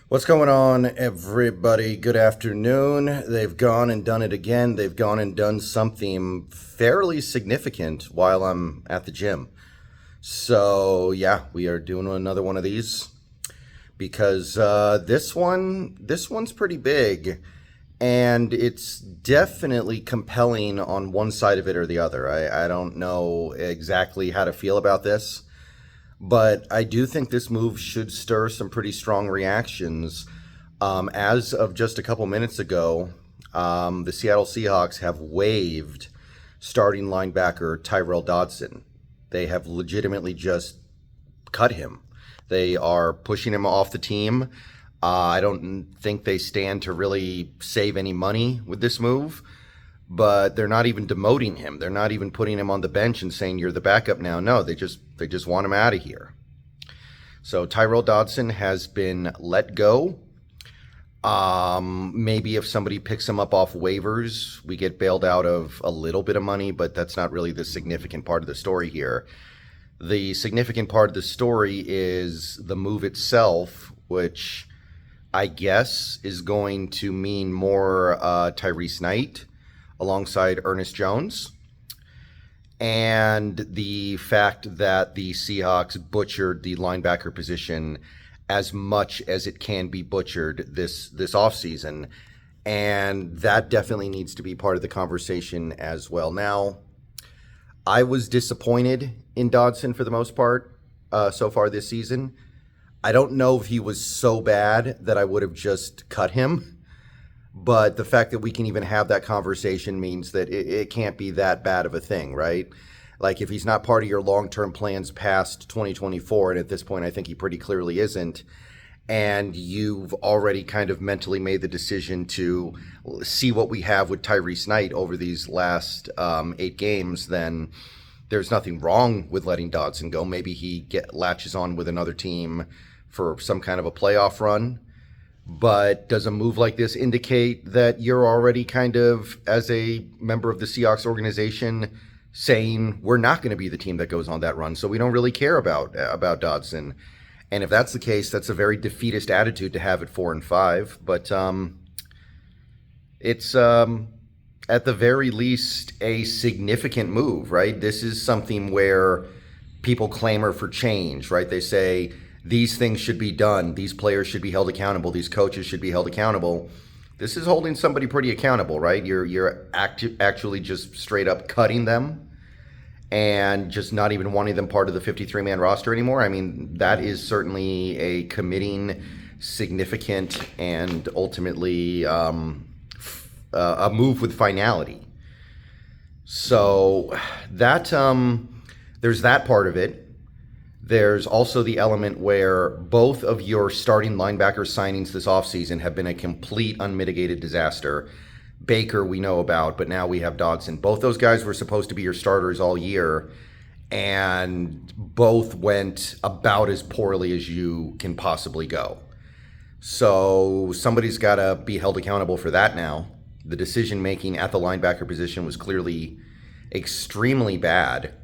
What's going on, everybody? Good afternoon. They've gone and done it again. They've gone and done something fairly significant while I'm at the gym. So, yeah, we are doing another one of these because this one's pretty big, and it's definitely compelling on one side of it or the other. I don't know exactly how to feel about this. But I do think this move should stir some pretty strong reactions. As of just a couple minutes ago, the Seattle Seahawks have waived starting linebacker Tyrel Dodson. They have legitimately just cut him. They are pushing him off the team. I don't think they stand to really save any money with this move, but they're not even demoting him. They're not even putting him on the bench and saying you're the backup now. No, they just want him out of here. So Tyrel Dodson has been let go. Maybe if somebody picks him up off waivers, we get bailed out of a little bit of money, but that's not really the significant part of the story here. The significant part of the story is the move itself, which I guess is going to mean more Tyrese Knight alongside Ernest Jones, and the fact that the Seahawks butchered the linebacker position as much as it can be butchered this offseason, and that definitely needs to be part of the conversation as well. Now, I was disappointed in Dodson for the most part so far this season. I don't know if he was so bad that I would have just cut him. But the fact that we can even have that conversation means that it can't be that bad of a thing, right? Like, if he's not part of your long-term plans past 2024, and at this point I think he pretty clearly isn't, and you've already kind of mentally made the decision to see what we have with Tyrese Knight over these last 8 games, then there's nothing wrong with letting Dodson go. Maybe he latches on with another team for some kind of a playoff run. But does a move like this indicate that you're already kind of, as a member of the Seahawks organization, saying we're not going to be the team that goes on that run, so we don't really care about Dodson? And if that's the case, that's a very defeatist attitude to have at 4-5. But it's at the very least a significant move, right? This is something where people clamor for change, right? They say these things should be done. These players should be held accountable. These coaches should be held accountable. This is holding somebody pretty accountable, right? You're actually just straight up cutting them and just not even wanting them part of the 53-man roster anymore. I mean, that is certainly a committing, significant, and ultimately a move with finality. So that there's that part of it. There's also the element where both of your starting linebacker signings this offseason have been a complete unmitigated disaster. Baker we know about, but now we have Dodson. Both those guys were supposed to be your starters all year, and both went about as poorly as you can possibly go. So somebody's got to be held accountable for that now. The decision-making at the linebacker position was clearly extremely bad.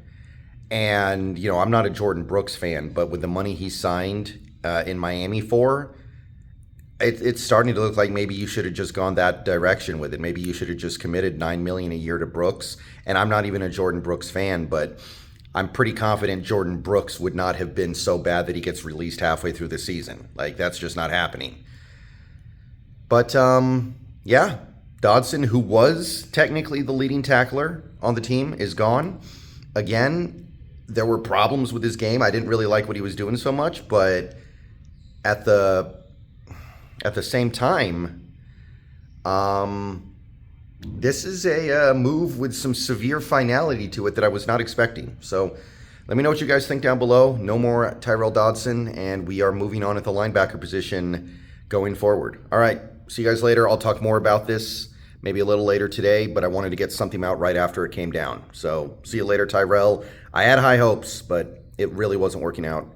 And, you know, I'm not a Jordan Brooks fan, but with the money he signed in Miami for, it's starting to look like maybe you should have just gone that direction with it. Maybe you should have just committed $9 million a year to Brooks. And I'm not even a Jordan Brooks fan, but I'm pretty confident Jordan Brooks would not have been so bad that he gets released halfway through the season. Like, that's just not happening. But, yeah, Dodson, who was technically the leading tackler on the team, is gone. Again, there were problems with his game. I didn't really like what he was doing so much, but at the same time, this is a move with some severe finality to it that I was not expecting. So let me know what you guys think down below. No more Tyrel Dodson, and we are moving on at the linebacker position going forward. All right, see you guys later. I'll talk more about this maybe a little later today, but I wanted to get something out right after it came down. So see you later, Tyrel. I had high hopes, but it really wasn't working out.